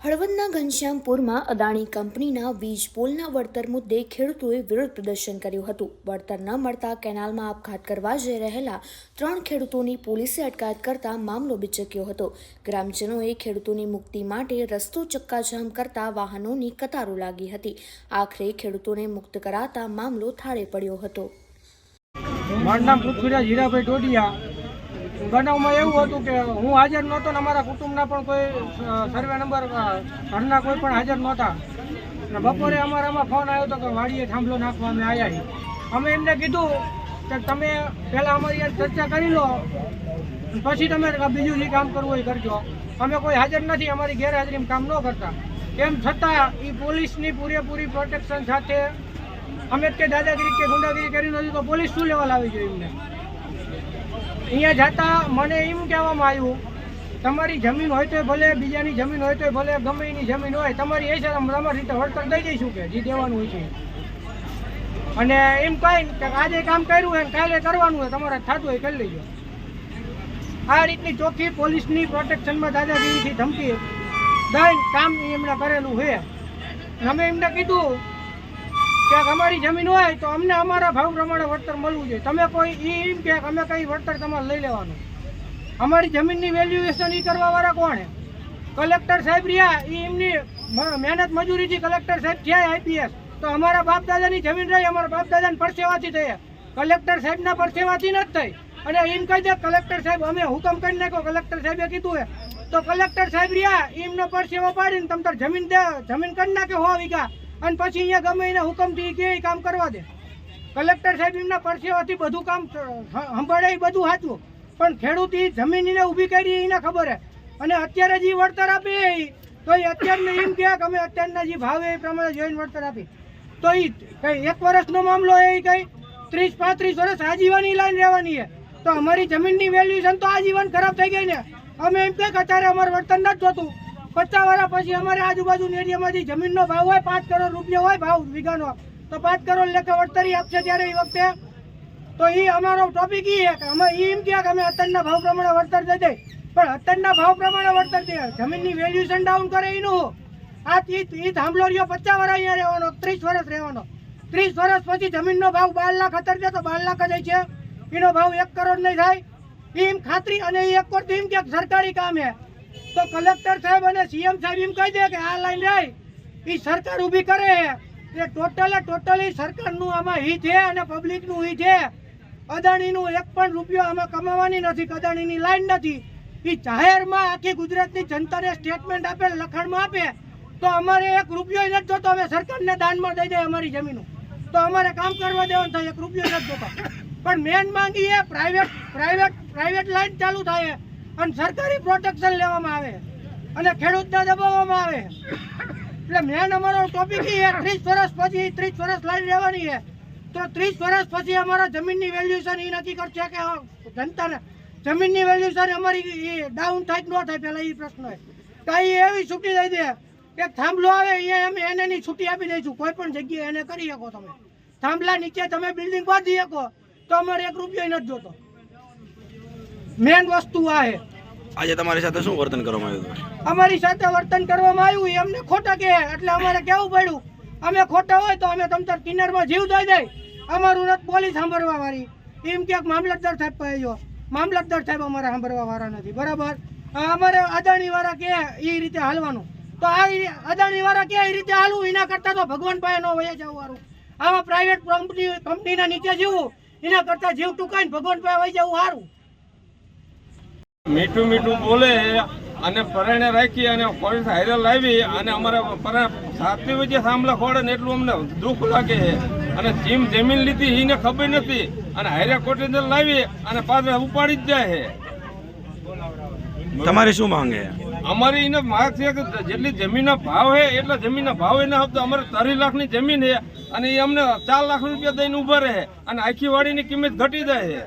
હળવદના ઘનશ્યામપુરમાં અદાણી કંપનીના વીજ પોલના વળતર મુદ્દે ખેડૂતોએ વિરોધ પ્રદર્શન કર્યું હતું. વળતર ન મળતા કેનાલમાં આપઘાત કરવા જઈ રહેલા 3 ખેડૂતોની પોલીસે અટકાયત કરતા મામલો બિચક્યો હતો. ગ્રામજનોએ ખેડૂતોની મુક્તિ માટે રસ્તો ચક્કાજામ કરતા વાહનોની કતારો લાગી હતી. આખરે ખેડૂતોને મુક્ત કરાતા મામલો થાળે પડ્યો હતો. મારું નામ પૃથ્વીરાજ હીરાભાઈ ટોડિયા. બનાવમાં એવું હતું કે હું હાજર નહોતો ને અમારા કુટુંબના પણ કોઈ સર્વે નંબર ઘરના કોઈ પણ હાજર નહોતા. અને બપોરે અમારામાં ફોન આવ્યો હતો કે વાડીએ થાંભલો નાખવા અમે આવ્યા છીએ. અમે એમને કીધું કે તમે પહેલાં અમારી યાર ચર્ચા કરી લો પછી તમે બીજું જે કામ કરવું એ કરજો. અમે કોઈ હાજર નથી, અમારી ગેરહાજરીમાં કામ ન કરતા. એમ છતાં એ પોલીસની પૂરેપૂરી પ્રોટેક્શન સાથે અમે કે દાદાગીરી કે ગુંડાગીરી કરી નથી તો પોલીસ શું લેવા લાવી જોઈએ એમને. અહીંયા જતા મને એમ કહેવામાં આવ્યું તમારી જમીન હોય તો ભલે, બીજાની જમીન હોય તો ભલે, ગમે એની જમીન હોય તમારી એ છે તમારી રીતે વળતર દઈ દઈશું કે જે દેવાનું હોય છે. અને એમ કહી કે આજે કામ કર્યું હોય કાલે કરવાનું હોય, તમારે થતું હોય કરી લેજો. આ રીતની ચોખ્ખી પોલીસની પ્રોટેક્શનમાં દાદાગીરીથી ધમકી દઈને કામ એમણે કરેલું છે. અમે એમને કીધું કે અમારી જમીન હોય તો અમને અમારા ભાવ પ્રમાણે વળતર મળવું જોઈએ. તમે કોઈ એમ કે અમે કઈ વળતર તમારે લઈ લેવાનું. અમારી જમીનની વેલ્યુએશન એ કરવાવાળા કોણ? કલેક્ટર સાહેબ રહ્યા, એ એમની મહેનત મજૂરીથી કલેક્ટર સાહેબ થયા આઈપીએસ. તો અમારા બાપ દાદાની જમીન રહી, અમારા બાપ દાદાને પરસેવાથી થઈ, કલેક્ટર સાહેબના પરસેવાથી નથી થઈ. અને એમ કહી દે કલેક્ટર સાહેબ અમે હુકમ કરી નાખો, કલેક્ટર સાહેબે કીધું હે તો કલેક્ટર સાહેબ રહ્યા એમનો પરસેવા પાડીને તમ તાર જમીન કરી નાખે 100 વીઘા અને પછી અહીંયા ગમે એને હુકમથી કે કામ કરવા દે. કલેક્ટર સાહેબ એમના પરસેવાથી બધું કામ સંભાળે એ બધું સાચું, પણ ખેડૂત એ જમીન એને ઊભી કરી એને ખબર હે. અને અત્યારે જે વળતર આપે તો એ અત્યારને એમ કહે કે અમે અત્યારના જે ભાવ એ પ્રમાણે જોઈને વળતર આપી. તો એ કઈ 1 વર્ષનો મામલો એ કઈ 30-35 વર્ષ આજીવનની લાઈન રહેવાની છે. તો અમારી જમીનની વેલ્યુએશન તો આજીવન ખરાબ થઈ ગઈ ને. અમે એમ કહે કે અત્યારે અમારે વળતર નથી જોતું. 50 વર્ષ પછી અમારે આજુબાજુની એરિયામાંથી જમીનનો ભાવ હોય 5 કરોડ રૂપિયા હોય ભાવ વીઘાનો, તો 5 કરોડ લેખે વળતરી આપશે ત્યારે એ વખતે. તો એ અમારો ટોપિક એ છે કે અમે એમ કહે કે અમે અત્યારના ભાવ પ્રમાણે વળતર દઈ દઈએ, પણ અત્યારના ભાવ પ્રમાણે વળતર દે જમીનની વેલ્યુએશન ડાઉન કરે એનું. આ એ થાંભલો રહ્યો 50 વર્ષ અહીંયા રહેવાનો, 30 વર્ષ રહેવાનો. 30 વર્ષ પછી જમીનનો ભાવ 12 લાખ અત્યારે દે તો 12 લાખ જ છે, એનો ભાવ 1 કરોડ નહીં થાય એમ ખાતરી. અને એ એક વાર એમ કે સરકારી કામ છે તો કલેક્ટર સાહેબ અને સીએમ સાહેબ એમ કહી દે કે આ લાઈન રહી એ સરકાર ઊભી કરે છે. એ ટોટલી સરકારનું આમાં હિત છે અને પબ્લિકનું હિત છે. અદાણીનું 1 પણ રૂપિયો આમાં કમાવાની નથી, અદાણીની લાઈન નથી. એ જાહેરમાં આખી ગુજરાતની જનતાને સ્ટેટમેન્ટ આપે, લખાણમાં આપે તો અમારે 1 રૂપિયો નથી જોતો. અમે સરકારને દાનમાં દઈ દઈએ અમારી જમીનો તો અમારે કામ કરવા દેવાનું થાય, 1 રૂપિયો નથી જોતો. પણ મેન માંગી એ પ્રાઇવેટ લાઈન ચાલુ થાય અને સરકારી પ્રોટેક્શન લેવામાં આવે અને ખેડૂતને દબાવવામાં આવે. એટલે મેન અમારો ટોપિક એ 30 વર્ષ પછી 30 વર્ષ લાઈન રહેવાની છે. તો 30 વર્ષ પછી અમારા જમીનની વેલ્યુએશન એ નક્કી કરશે કે જનતાને જમીનની વેલ્યુએશન અમારી ડાઉન થાય કે ન થાય. પહેલાં એ પ્રશ્ન હોય કાંઈ એવી છૂટી દઈ દે કે થાંભલો આવે અહીંયા અમે એનેની છૂટી આપી દઈશું, કોઈ પણ જગ્યાએ એને કરી શકો. તમે થાંભલા નીચે તમે બિલ્ડિંગ બાંધી શકો તો અમારે 1 રૂપિયો નથી જોતો. મેન વસ્તુ આ છે. આજે તમારી સાથે શું વર્તન કરવામાં આવ્યું? અમારી સાથે વર્તન કરવામાં આવ્યું એ અમને ખોટા કહે એટલે અમારે કહેવું પડ્યું અમે ખોટા હોય તો અમે તમતાર કિનારમાં જીવ દઈ દઈ. અમારું નથી પોલીસ સાંભળવા વાળી. એમ કે મામલતદાર સાહેબ પાસે જો, મામલતદાર સાહેબ અમારે સાંભળવા વાળા નથી. બરાબર અમારે અદાણી વાળા કે એ રીતે હાલવાનું, તો આ અદાણી વાળા કે એ રીતે હાલવું એના કરતાં તો ભગવાન પાસે ન વયા જવું વાળું. આમાં પ્રાઇવેટ કંપનીના નીચે જીવવું એના કરતાં જીવ ટૂંકાઈને ભગવાન પાસે વહી જવું સારું. મીઠું મીઠું બોલે અને પરણે રાખી અને પોલીસ હાઈર લાવી અને અમારે સાતમી વચ્ચે સાંભળા ખોડે ને એટલું અમને દુઃખ લાગે છે. અને જમીન લીધી એને ખબર નથી અને હાઈરે કોર્ટે લાવી અને પાછળ ઉપાડી જ જાય છે. તમારી શું માંગે? અમારી એને માગ છે કે જેટલી જમીનનો ભાવ છે એટલા જમીનના ભાવ એને આપતો. અમારે 30 લાખની જમીન છે અને એ અમને 4 લાખ રૂપિયા દઈને ઉભા રહે અને આખી વાડીની કિંમત ઘટી જાય છે.